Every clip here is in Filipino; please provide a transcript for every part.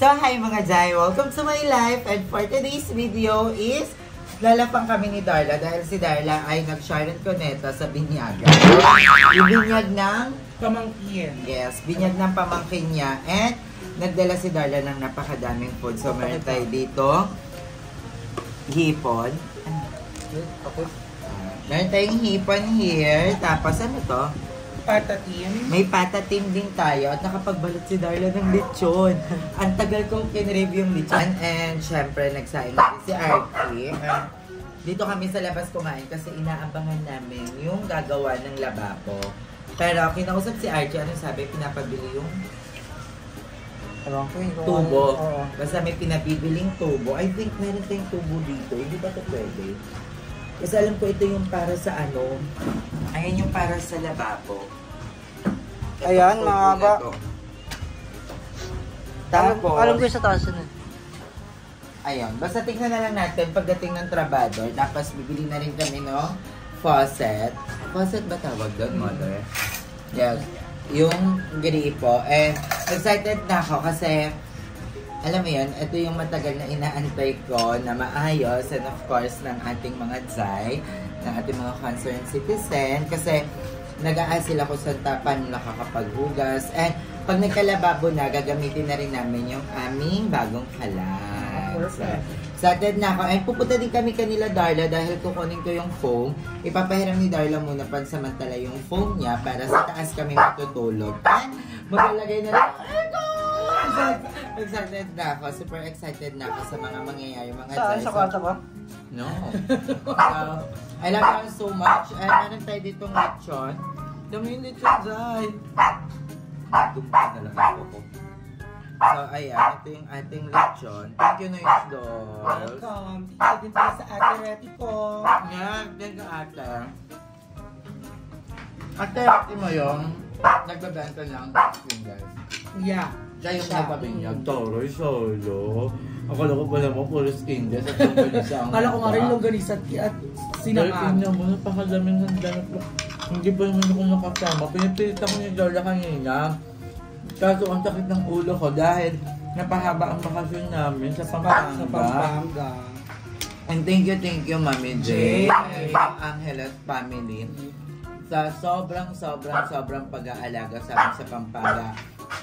So, hi mga Jai! Welcome to my life, and for today's video is lalapang kami ni Darla dahil si Darla ay nag-Sharon Cuneta sa binyagan. Yung binyag ng pamangkin. Yes, binyag ng pamangkin niya, and nagdala si Darla ng napakadaming food. So, meron tayo dito hipon. Meron tayong hipon here. Tapos ano to? Patatim. May patatim din tayo at nakapagbalot si Darla ng lechon. Ang tagal kong kinreview yung lechon. And syempre nagsaing natin si Archie. Dito kami sa labas kumain kasi inaabangan namin yung gagawa ng lababo. Pero kinausap si Archie, ano sabi? Pinapabili yung tubo. Basta may pinabibiling tubo. I think meron tayong tubo dito. Hindi ba ito pwede? Kasi alam ko ito yung para sa ano. Ayan yung para sa lababo. Ayan, mga ba. Tapos, alam ko yung sa taas na. Ayun, basta tingnan na lang natin pagdating ng trabador. Tapos bibili na rin kami no faucet. Faucet ba tawag doon, mother? Yes. Yung gripo. And excited na ako kasi alam mo yan, ito yung matagal na inaantay ko na maayos, and of course ng ating mga Zay, ng ating mga concerned citizen, kasi nag-aasil ako sa paano nakakapaghugas, and pag nagkalababo na, gagamitin na rin namin yung aming bagong kalan. So, excited na ako. And pupunta din kami kanila Darla dahil kukunin ko yung foam. Ipapahiram ni Darla muna pansamantala yung foam niya para sa taas kami matutulog. And maglalagay na rin. Excited na ako. Super excited na ako sa mga mangyayari. Mga Saan? Sa kwarto ba? No. So, I love you so much. And meron tayo ditong lechon. Dami yung lechon, Zay. Tumpa na lang ako po. So, ayan. Ito yung ating lechon. Thank you, Noise Dolls. Welcome. Ito din tayo sa ate Reti ko. Yeah, thank you, ate. Ate Reti mo yung nagbabenta ng fingers. Yeah. Siya yung nagpabinyag. Toroy, solo. Akala ko pa naman puro skin dress at longganisa. Akala ko nga rin longganisa at sinangag. Dahil tingnan mo, napakadaming handa. Hindi pa naman ako nakasama. Pinipilit ako ni Jorla kanina. Kaso ang sakit ng ulo ko dahil napahaba ang bakasyon namin sa Pampanga. And thank you, Mami J. And Angeles family. Sa sobrang pag-aalaga sa amin sa Pampanga.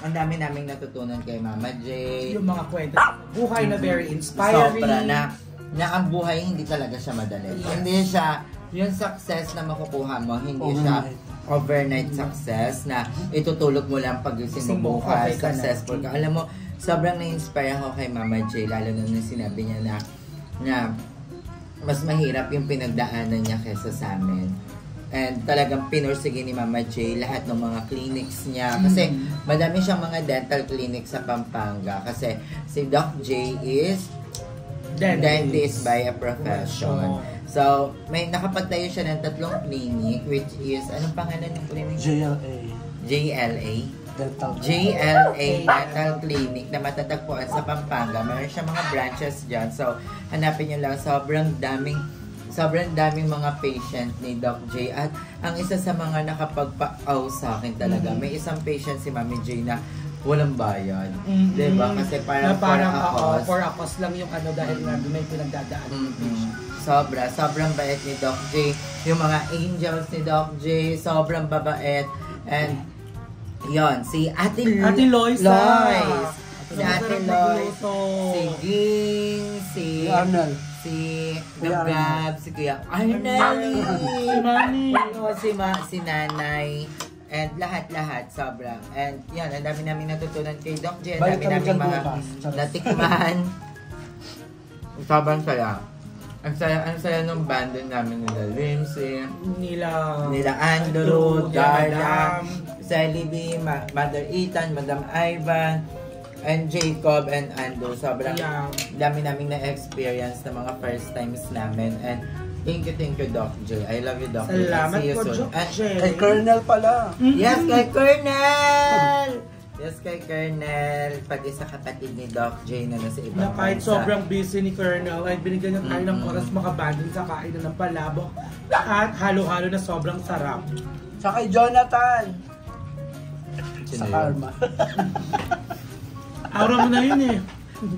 Ang dami naming natutunan kay Mama J. Yung mga kwento. Buhay na very inspiring. Sobra na ang buhay hindi talaga siya madali. Yes. Hindi siya, yung success na makukuha mo, hindi siya overnight success na itutulog mo lang pag-ising mo bukas, successful ka. Alam mo, sobrang na-inspire ako kay Mama J, lalo na nung sinabi niya na mas mahirap yung pinagdaanan niya kaysa sa amin. And talagang pinursige ni Mama J lahat ng mga clinics niya. Kasi madami siyang mga dental clinics sa Pampanga. Kasi si Doc J is dentist by a profession. So, may nakapagtayo siya ng 3 clinic, which is, anong pangalan ng clinic? JLA Dental Clinic na matatagpuan sa Pampanga. Meron siya mga branches dyan. So, hanapin nyo lang, sobrang daming mga patient ni Doc J. At ang isa sa mga nakapagpa-aw sa akin talaga, may isang patient si Mami J na walang bayad. Diba? Kasi parang for a cost lang yung ano dahil nga may pinagdadaan. Sobrang bait ni Doc J. Yung mga angels ni Doc J, sobrang babait. And yon si Ate Lois. Si Ate Lois. Si Ging. Si Arnold. Si Gab, si Kuya Arnelli, si Mami, si Nanay, and lahat sobra. And yan, ang dami namin natutunan kay Doc J, ang dami namin mga natikman. Sobrang saya. Ang saya nung band din namin nila Lindsay, nila Andrew, Darla, Sally B, Mother Ethan, Madam Ivan, and Jacob and Ando. Sobrang dami naming na-experience na mga first times namin. And thank you, Doc J. I love you, Doc J. Salamat See you po, soon. Doc J. Kay Colonel pala. Yes, kay Colonel! Yes, kay Colonel. Pati sa kapatid ni Doc J na nasa ibang na kahit sobrang busy ni Colonel, ay binigyan niya tayo ng oras makabanding sa kainan ng palabok at halo-halo na sobrang sarap. Sa kay Jonathan. Sa Karma. Aura mo na yun eh.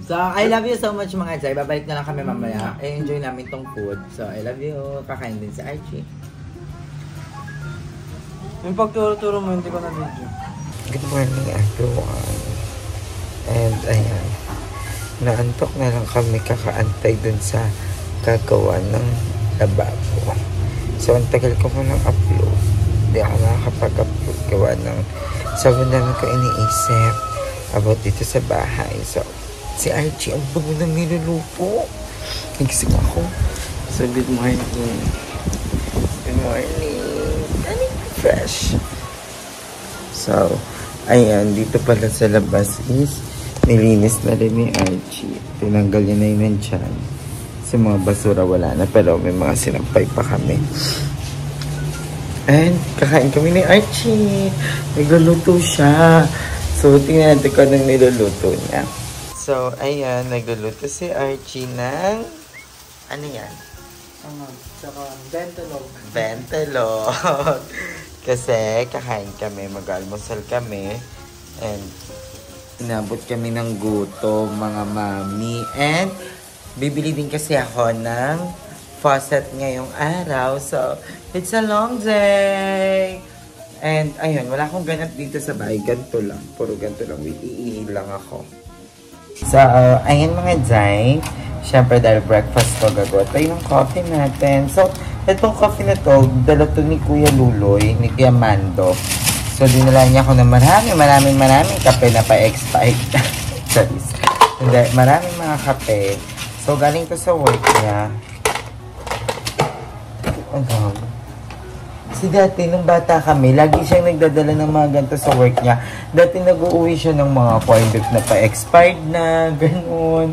So, I love you so much mga Jai. Babalik na lang kami mamaya. I-enjoy namin tong food. So, I love you. Kakain din si Archie. Yung pagturo-turo mo, hindi ko na video. Good morning everyone. And ayan, naantok na lang kami kakaantay dun sa gagawa ng lababo. So, ang tagal ko mo ng upload. Hindi ako nakakapag-upload gawa ng sobrang dami ko iniisip about dito sa bahay. So, si Archie, ang bago ng niluluto. Nagising ako. So, good morning. Good morning. Galing fresh. So, ayan, dito pala sa labas is nilinis na rin ni Archie. Tinanggal niya na yun nandyan. Sa mga basura wala na, pero may mga sinampay pa kami. And kakain kami ni Archie. Nagluluto siya. So, tingnan natin kung anong niluluto niya. So, ayan, nagluluto si Archie ng ano yan? Saka bentelog. Bentelog. Kasi kakain kami, mag-almusal kami. And inabot kami ng gutom, mga mami. And bibili din kasi ako ng faucet ngayong araw. So, it's a long day. And ayun, wala akong ganap dito sa bahay. Ganito lang. Puro ganito lang. Iihi lang ako. So, ayun mga Jai. Siyempre dahil breakfast to, gagawa tayo ng coffee natin. So, itong coffee na to, dala to ni Kuya Luloy, ni Kuya Mando. So, dinala niya ako ng maraming kape na pa-expired. Sorry. Hindi, maraming mga kape. So, galing to sa work niya. Ano? Si dati, nung bata kami, lagi siyang nagdadala ng mga ganito sa work niya. Dati nag-uuwi siya ng mga corn beef na pa-expired na, ganun.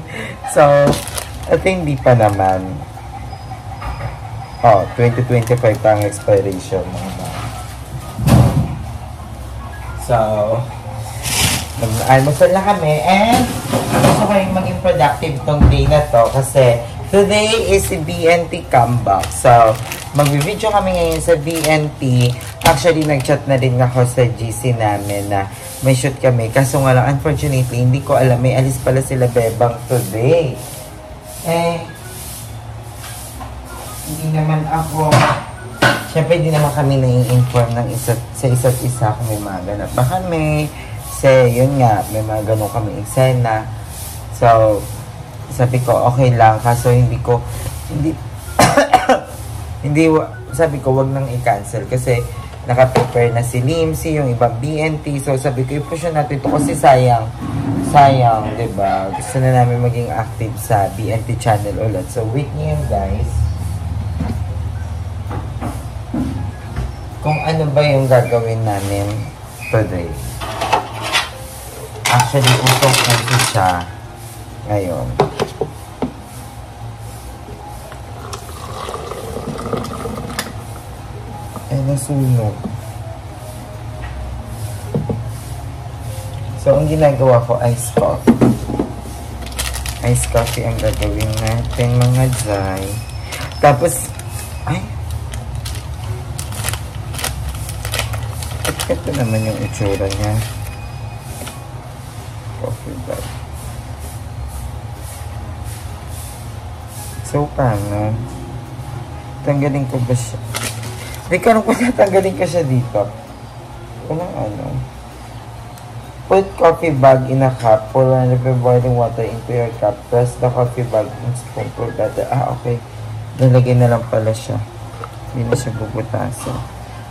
So, at hindi pa naman. Oh, 2025 pa ang expiration. So, mag-almusal na kami. And, gusto ko yung maging productive tong day na to. Kasi, today is the BNT comeback. So, mag-video kami ngayon sa BNT. Actually, nag-chat na rin ako sa GC namin na may shoot kami. Kaso nga lang, unfortunately, hindi ko alam. May alis pala sila Bebang today. Eh, hindi naman ako, syempre hindi naman kami nai-inform ng sa isa't isa kung may mga ganap ba kami. Kasi, yun nga, may mga ganun kami eksena. So, sabi ko, okay lang. Kaso, sabi ko, wag nang i-cancel. Kasi, naka-prepare na si Limsy, yung ibang BNT. So, sabi ko, i-push natin ito kasi sayang, diba? Gusto na namin maging active sa BNT channel ulit. So, wait niyo yun, guys. Kung ano ba yung gagawin namin today. Actually, usok kasi siya ngayon. Nasunog. So, ang ginagawa ko, ice coffee. Ice coffee ang gagawin natin, mga Jai. Tapos, ay! At ito naman yung itsura niya. Coffee bag. So, paano? Tanggalin ko ba siya? Hindi ka nung tanggalin ka siya dito. Walang ano. Put coffee bag in a cup. Pour 100 boiling water into your cup. Press the coffee bag in spoon for better. Ah, okay. Nalagay na lang pala siya. Hindi na siya bubutasan.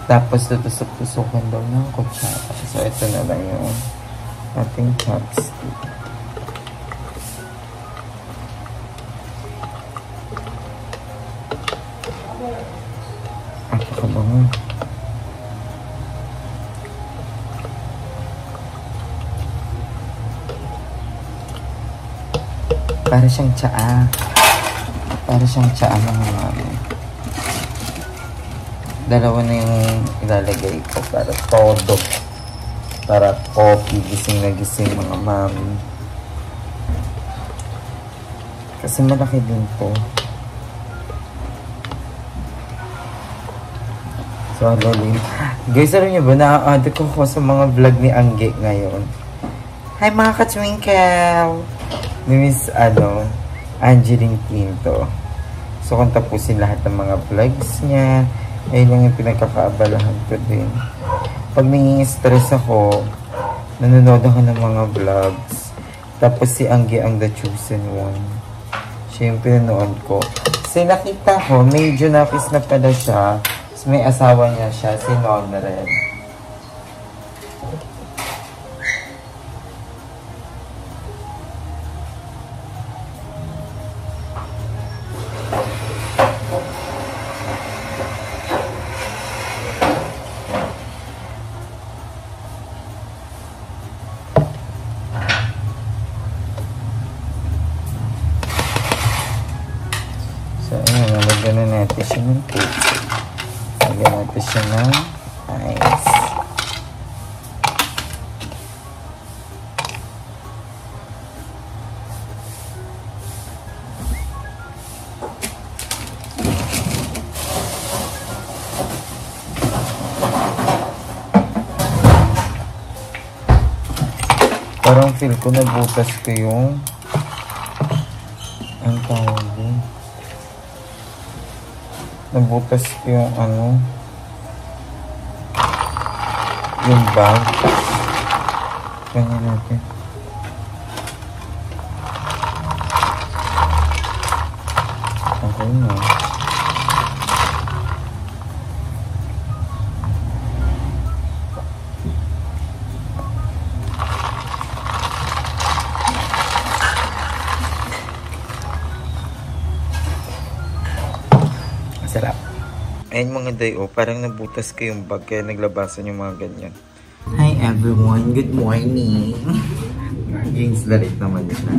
Tapos tutusok-tusukan daw ng kutsara. So, ito na lang yung ating chopstick. Kabango. Para siyang tsaa. Mga mami. Dalawa na yung ilalagay ko para todo. Para coffee, gising na gising mga mami. Kasi malaki din to. So, lolin. Guys, alam niyo ba, na-add ko sa mga vlog ni Angge ngayon. Hi, Hi mga ka-twinkle! Ni Miss, Angeline Quinto. So, kung tapusin lahat ng mga vlogs niya, ayun lang yung pinagkakaabalahan ko din. Pag nangingi-stress ako, nanonood ako ng mga vlogs. Tapos si Anggi ang the chosen one. Siya yung pinanood ko. Kasi nakita ko, medyo napis na pala siya. So, may asawa niya siya, si Nonred. So, ayan, nalagyan na natin siya ng cake. Lagyan natin siya ng ice. Parang feel ko nabutas ko yung ang tawag din. Nabutas ko yung yung bag. Ganyan natin. Okay na. Sarap. Ayun mga day, parang nabutas ko yung bag kaya naglabasan yung mga ganyan. Hi everyone, good morning. Games lalit naman siya.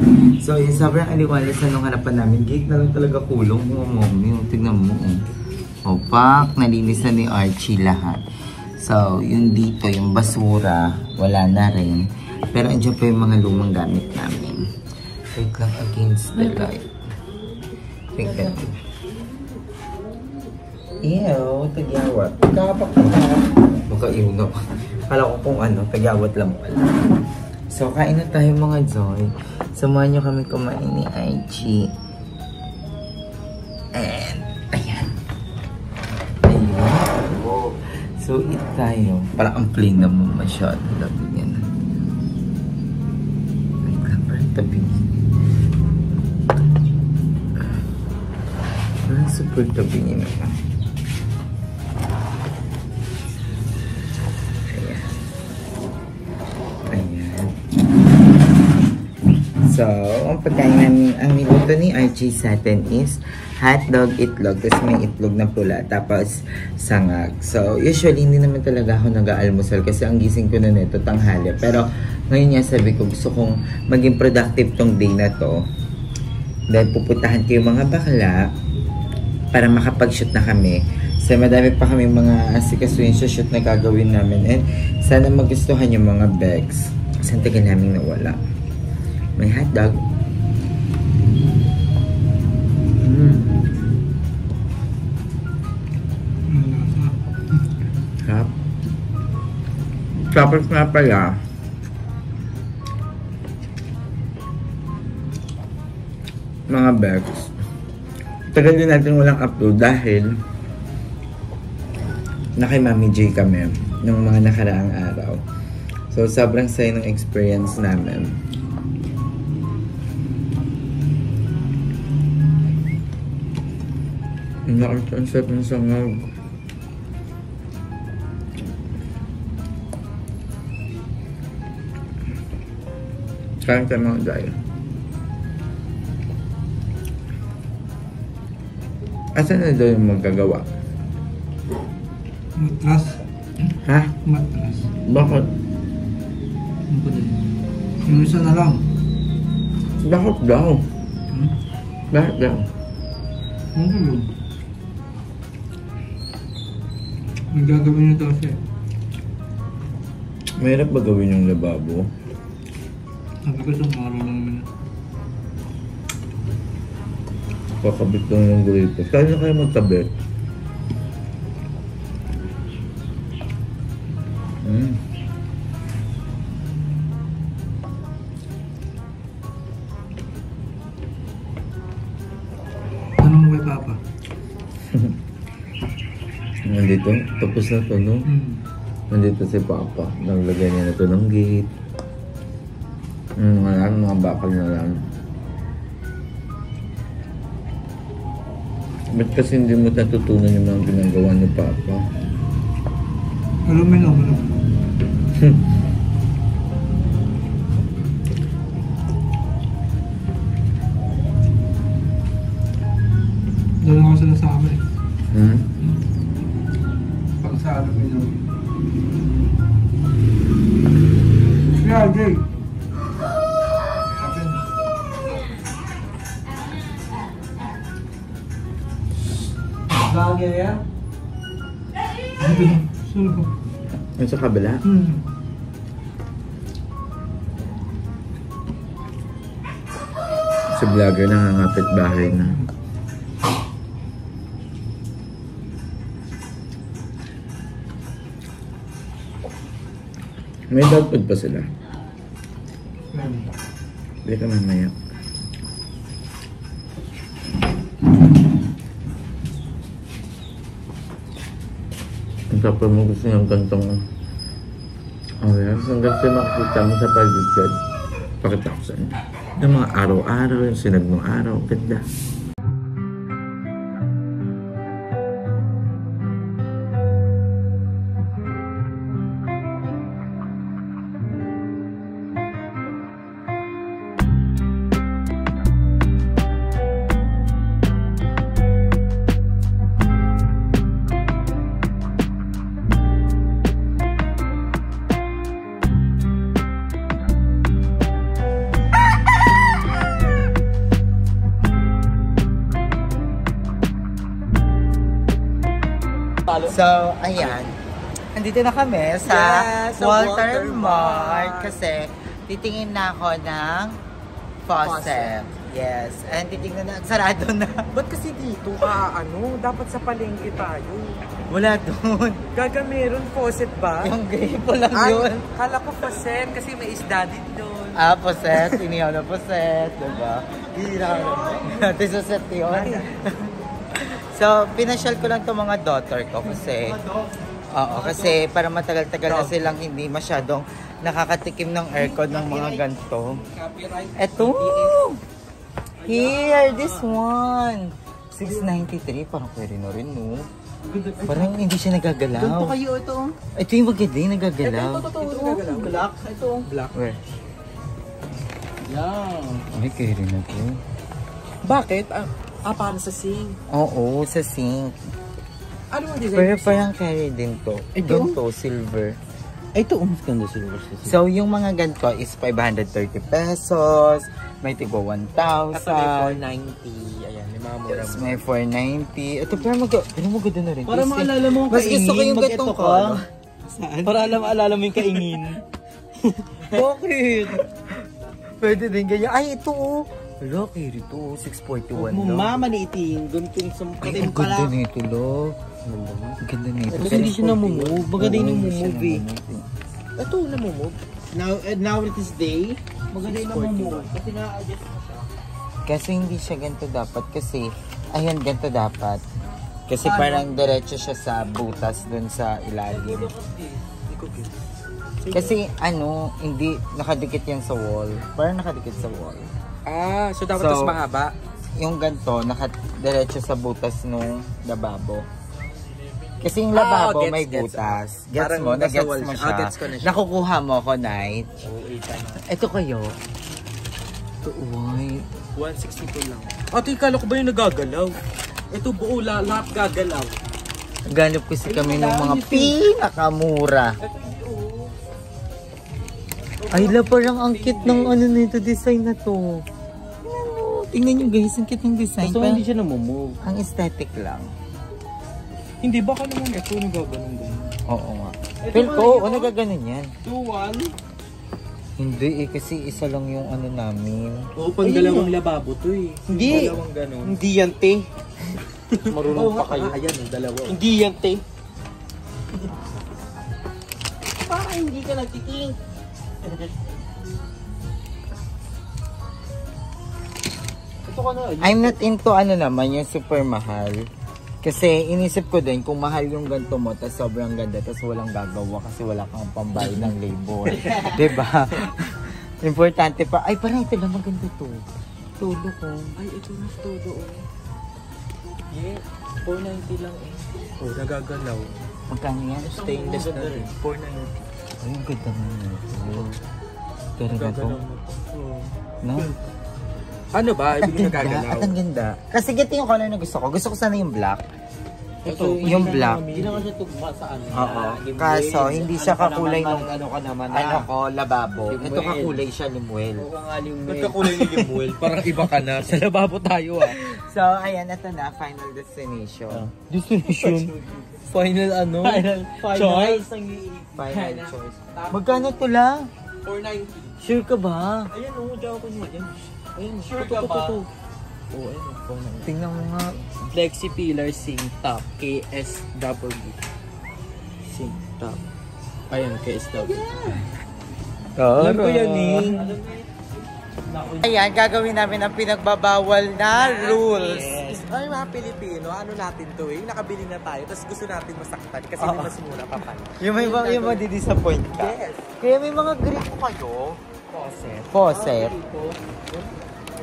So, yung sobrang aliwalas na nung harapan namin, gate na lang talaga kulong. Mommy, tignan mo. Pak, nalinis na ni Archie lahat. So, yung dito, yung basura, wala na rin. Pero andyan pa yung mga lumang gamit namin. Wait lang, against the light. Think that. Ew, tagyawat. Kapak ka. Mukaiw na pa. Kala ko kung tagyawat lang pala. So, kain na tayo mga Joy. Samahan nyo kami kumain ni Archie. And, ayan. Ayan. So, eat tayo. Parang ang plain naman masyado. Labi yan. Wait lang, parang tabi. Parang super tabi niya naman. So, ang pagkain namin, ang niluto ni Archie sa atin is hotdog, itlog, tapos may itlog na pula, tapos sangag. So, usually, hindi naman talaga ako nag-aalmusal kasi ang gising ko na nito, tanghali. Pero, ngayon nga sabi ko, gusto kong maging productive tong day na to. Dahil pupuntahan ko yung mga bakla para makapag-shoot na kami. Kasi madami pa kami mga asikasuin sa shoot na gagawin namin. And sana magustuhan yung mga bags. Kasi ang tagal namin nawala. May hotdog. Sarap. Tapos nga pala, mga bags, tagal din natin walang upload dahil na kay Mami J kami ng mga nakaraang araw. So, sobrang saya ng experience namin. Nakakonsep ng sangag. Kain tayo mga dahil. Asan na daw yung magagawa? Matras. Ha? Matras. Bakit? Ano ba din? Yung isa na lang. Bakit daw? Bakit daw? Ano ba yun? Ang gagawin nito kasi. Mahirap ba gawin yung lababo? Sabi ko itong araw lang naman. Kakabit lang yung gripo. Kaya na kayo magkabit? Nandito, tapos na to, no? Nandito si Papa. Naglagay niya na to ng gate. Mga bakal na lang. Ba't kasi hindi mo natutunan yung mga ginagawa ni Papa? Alam mo naman. Doon ako sila sa amin. Pag sa amin yun. Yeah, Jay. Bagay yan? Sino ko? Yung sa kabila? Si vlogger nangangapit bahay na. May dog food pa sila. Bili ka mamaya. Ang kapal mo gusto yung gantong... Oh yes, ang ganito makikita mo sa paligid. Pakita ko sa inyo. Yung mga araw-araw, yung sinagnong araw, ganda. So, ayan. Nandito na kami sa Walter Mart kasi titingin na ako ng faucet. Yes. And titingnan na, sarado na. Ba't kasi dito dapat sa palengke tayo. Wala doon. Gaga meron faucet ba? Yung gripo lang yun. Kala ko faucet kasi may isda din doon. Faucet. Inihaw na faucet. Diba? Hira na. Ito sa set yun. So, pinasyal ko lang itong mga daughter ko kasi... Oo, kasi para matagal-tagal na silang hindi masyadong nakakatikim ng aircon ng mga ganito. Eto! Here, this one! 693, parang pwede na rin, no? Parang hindi siya nagagalaw. Ganito kayo ito. Ito yung maganda yung nagagalaw. Ito. Black. Ito. Black. Where? Yeah. Ay, kaya rin na ito. Bakit? Para sa sink. Oo, sa sink. Ano ang design? Pero parang carry din to. Ganito, silver. Ito, mas ganda silver. So, yung mga ganito is 530 pesos. May tigo 1,000. Ito may 490. Ayan, may mga mura. Yes, may 490. Ito, pero maganda na rin. Para maalala mo ang mas kaingin. gusto ko yung gantong ko. Saan? Para maalala mo yung kaingin. Bakit? Pwede din ganyan. Ay, ito oh. Wala, kaya rito. 641 lang. Mamaliitin. Ganitong Ay, ang ganda nito, lo. Ang ganda nito. Kasi hindi siya namumove. Maganda yung namumove eh. Ito, namumove. Now it is day. Maganda yung namumove. Kasi na-adjust mo siya. Kasi hindi siya ganito dapat. Kasi, ayan, ganito dapat. Kasi parang diretso siya sa butas dun sa ilalim. Kasi, hindi nakadikit yan sa wall. Parang nakadikit sa wall. So dapat mas mahaba? Yung ganito, nakadiretso sa butas nung lababo. Kasi yung lababo may butas. Gets mo? Nagets mo siya. Gets ko na siya. Nakukuha mo ako, Night. Ito kayo. Ito, uy. 162 lang. Ate, kala ko ba yung nagagalaw? Ito buo lahat gagalaw. Ganap kasi kami ng mga pinakamura. Ay, parang ang cute ng nito design na to. Tingnan nyo guys, ang cute ng design. Gusto hindi siya namumove. Ang aesthetic lang. Hindi, baka naman ito nagaganon-ganon. Oo nga. Pero nagaganon yan. 2-1? Hindi kasi isa lang yung namin. Oo, pang dalawang lababo to eh. Hindi. Dalawang ganon. Hindi yan, te. Marunong pa kayo. Ayan, dalawa. Hindi yan, te. Para hindi ka nagtiting. Ito ka na. I'm not into naman yung super mahal. Kasi inisip ko din kung mahal yung ganito mo, tas sobrang ganda, tas walang gagawa kasi wala kang pambayad ng labor. Diba? Importante pa. Ay, parang ito lang maganda to. Todo ko. Ay, ito na todo. Yeah, 490 lang eh. Oh, nagagalaw. Magkano yan? Stainless na rin. 490. Ay, ang ganda mo na. Pero ganito. No? Ano ba? At ang Ibig ganda. nagagalaw. At ang ganda. Kasi ganito yung color na gusto ko. Gusto ko sana yung black. Ito, yung black. Hindi naman siya tugma sa ano. Oo. Limuel. Kaso, hindi siya Ano ka kakulay naman, nung ano ka naman ano ko, lababo. Limuel. Ito kakulay siya, limuel. Oo ka nga limuel. Nagkakulay ni Limuel. Parang iba ka na. Sa lababo tayo ah. So, ayan, ito na, final destination. Destination. Final ano? Final Choice. Final choice. Magkano to lang? 490. Sure ka ba? Ayan o, diyan ako niya. Ayan. Ayan, Sure ka ba? Oo, ayan. 490. Tingnan mo nga. Flexi Pillar Sing Top KSW. Sing Top. Ayan, KSW. Alam ko yan, eh. Ayan, gagawin namin ang pinagbabawal na rules. Yes. Ay, mga Pilipino, ano natin to eh? Nakabili na tayo, tapos gusto natin masaktan kasi may mas mura pa pala. Yung may disappoint ka. Yes. Kaya may mga gripo kayo. Faucet. Faucet.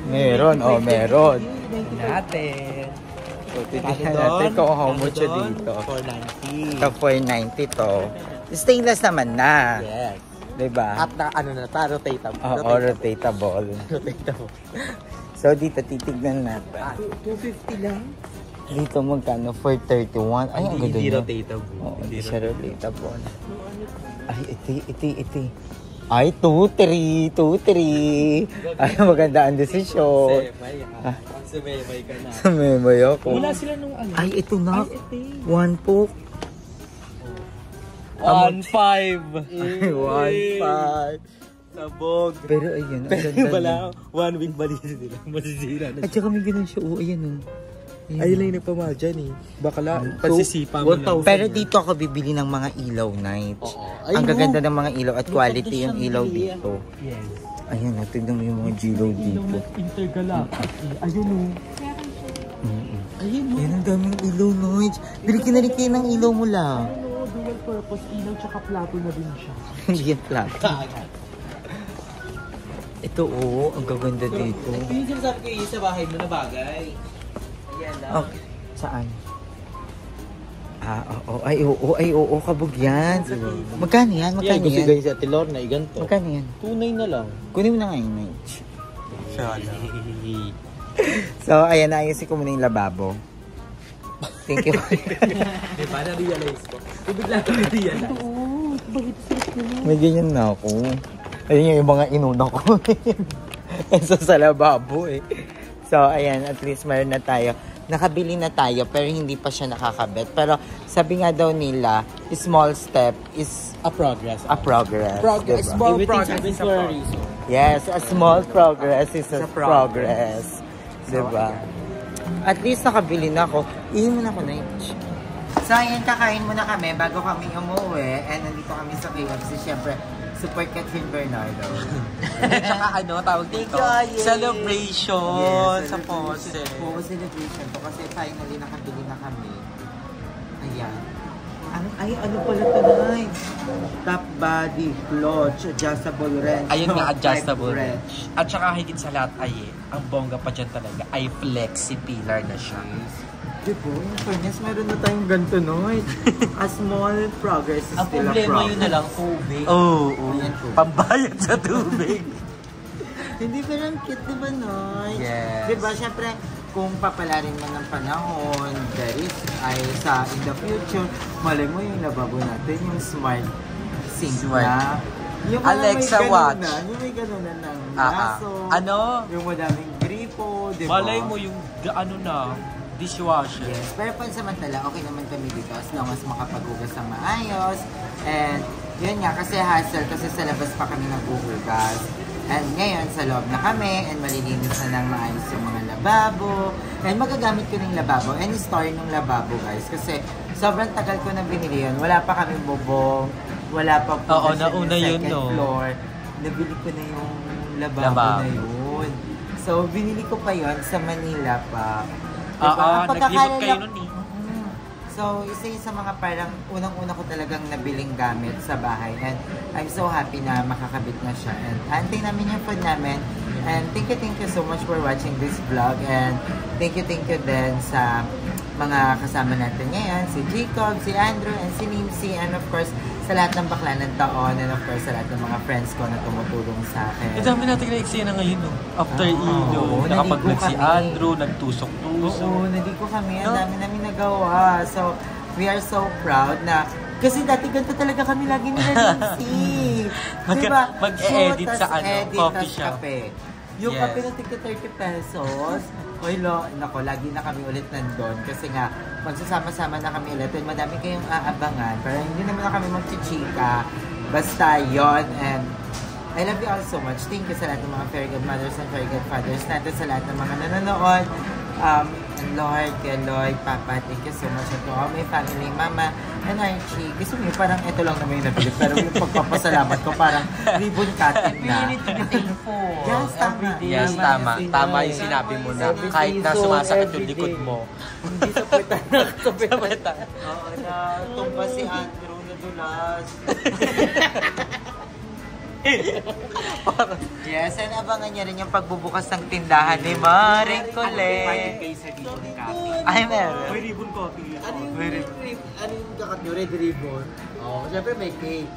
Meron, meron. Natin. So, titignan natin kung how much siya dito. 490. Ito, 490 to. Stainless naman na. Yes. Diba? At na, ano na ta, rotatable. Oo, rotatable. Rotatable. So, dito titignan natin. 250 lang? Dito magkano? 431. Ay, ang ganda Hindi niya. rotatable. Oo, hindi siya rotatable. Ay, iti. Ay, 2-3. Ay, maganda ang desisyon. Semay ha. Semay ka na. Sumemay ako. Wala sila nung ano. Ay, ito na. Ay, ito eh. 1 po. 1.5. Ay, 1.5. Sabog. Pero ayun, ang Pero ganda wala, niya. 1 week balik nila. Masisira na At saka may ganun siya. Oo, ayan o. Ayun lang yung nagpamahal dyan eh. Bakala, pagsisipa mo lang. Pero dito ako bibili ng mga ilaw nights. Oo. Ang gaganda ng mga ilaw at quality yung ilaw siya, dito. Yes. Ayun, tignan mo yung mga ilaw dito. Intergalactic. Ayun o. Ayun o. Ayun, ang daming ilaw nights. Bili ka na rin kayo ng ilaw mo lang. Ano, dual purpose ilaw tsaka plato na din siya. Hindi yan flat. Ito ang gaganda dito. Ito yung sinasabi ko yung sa bahay mo na bagay. Ayan lang. Okay. Saan? Ay, oo, kabog yan. Magkano yan? Magkano Gusto yan? ganyan sa Tilor na iganto. Magkano yan? Tunay na lang. Kunin mo na ngayon, Mitch. Sana. So, ayan, naayusin ko muna yung lababo. Thank you. Di ba? Na-realize ko. Bigla ko na-realize. May ganyan na ako. Ayun yung mga inuna ko. Eso sa lababo eh. So, ayan, at least meron na tayo. Nakabili na tayo, pero hindi pa siya nakakabit. Pero sabi nga daw nila, small step is A progress. a progress. Progress. Diba? Small Everything progress happens is a for a progress. reason. Yes, a small progress is a progress. So, Diba? At least nakabili na ako. Ihin mo na ako na yun. So, ayan, kakain muna kami bago kami umuwi. And nandito kami sa KFC. Siyempre, support Catherine Bernardo. Tsaka ano, tawag dito? Celebration sa Faucet. Oo, celebration to. Kasi finally nakabili na kami. Ayan. Ano pala ito na? Top body, clutch, adjustable wrench. Ayun nga, adjustable Type wrench. At saka higit sa lahat ay, ang bongga pa dyan talaga, ay flexi pillar na siya. Diba? In fairness, meron na tayong ganito, no? A small progress is Ang still a problema progress. yun na lang, tubig. Oo, Ayan po. pambayad sa tubig. Hindi pero ang cute, diba, Noy? Yes. Diba, syempre, kung papalarin mo ng panahon, there is, ay sa in the future, malay mo yung lababo natin, yung smart sink Smart. na. Yung Alexa may ganun watch. Na, yung may ganun na ng Ah, laso. Ano? Yung madaming gripo, diba? Malay mo yung, ano na, dishwasher. Yes, pero pansamantala, okay naman kami dito as long as makapaghugas ng maayos. And yun nga, kasi hassle, kasi sa labas pa kami naghuhugas. And ngayon, sa loob na kami, and malilinis na ng maayos yung mga lababo. And magagamit ko ng lababo, and story ng lababo, guys. Kasi sobrang tagal ko na binili yun. Wala pa kami bubong, wala pa po Oo, kasi nauna yung yun, second no? floor. Nabili ko na yung lababo na yun. So, binili ko pa yun sa Manila pa. Oo, Ang naglibot kayo pagkakaalala- nun eh. So, isa yung sa mga parang unang-una ko talagang nabiling gamit sa bahay. And I'm so happy na makakabit na siya. And antay namin yung food namin. And thank you so much for watching this vlog. And thank you din sa mga kasama natin ngayon. Si Jacob, si Andrew, and si Nimsy. And of course, sa lahat ng bakla ng taon. And of course, sa lahat ng mga friends ko na tumutulong sa akin. Ang dami natin na-eksena ngayon, no? After Ilo, nakapag-vlog si Andrew, nagtusok-tusok. Oo, naligo kami. Ang dami namin nagawa. So, we are so proud na kasi dati ganito talaga kami lagi nila Lindsay. Diba? Mag-edit Show, sa tas edit, coffee tas shop. kape. Yung Yes. kape na tigka 30 pesos. Oy, nako, lagi na kami ulit nandun. Kasi nga, magsasama-sama na kami ulit. And madami kayong aabangan. Pero hindi naman na kami magchichika. Basta yon. And I love you all so much. Thank you sa lahat ng mga fairy good mothers and fairy good fathers natin, sa lahat ng mga nanonood. And Lord, kay Lloyd, Papa, thank you so much. And to all my family, Mama, and Archie. Gusto mo parang ito lang naman yung nabili. Pero yung pagpapasalamat ko, parang ribbon cutting na. Yes, tama. Yes, tama. Tama yung sinabi mo na kahit na sumasakit yung likod mo. Hindi sa puwetan na. Sa puwetan. Oo, na tumba si Andrew na dulas. Yes, and abangan niya rin yung pagbubukas ng tindahan ni Maring Colette. Ay, meron. May ribbon coffee. Ano yung kakat nyo? Red ribbon? Oo, syempre may cake.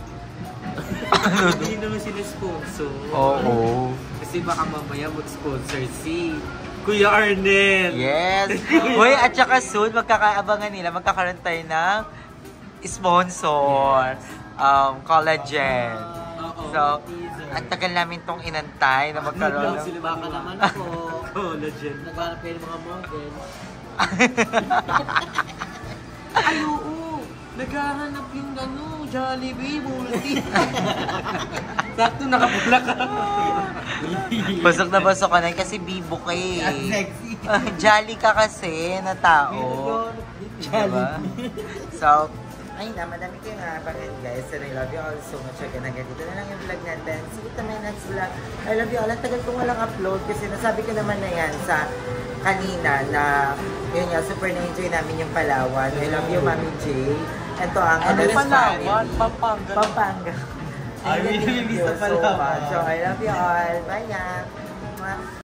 Hindi naman sila sponsor. Oo. Kasi baka mamaya mag-sponsor si Kuya Arnel. Yes. Uy, at saka soon, magkakaabangan nila, magkakaroon tayo ng sponsor. Collagen. So, ang tagal namin tong inantay na magkaroon ng... Baka naman ako. Collagen. Naghanap kayo ng mga model. Ay, oo. Naghahanap yung Jollibee, multi. Sakto nakapula ka. Basok na basok ka na kasi bibo ka eh. Sexy. Jolly ka kasi na tao. Diba? So, ay na, madami kayong abangan guys. And I love you all so much again. Hanggang dito na lang yung vlog natin. See you to my next vlog. I love you all. Ang tagal kong walang upload kasi nasabi ko naman na yan sa kanina na yun nga, super na-enjoy namin yung Palawan. I love you, Mami J. Ito ang Palawan? Pampanga. Pampanga. I really miss the Palawan. So I love you all. Bye na.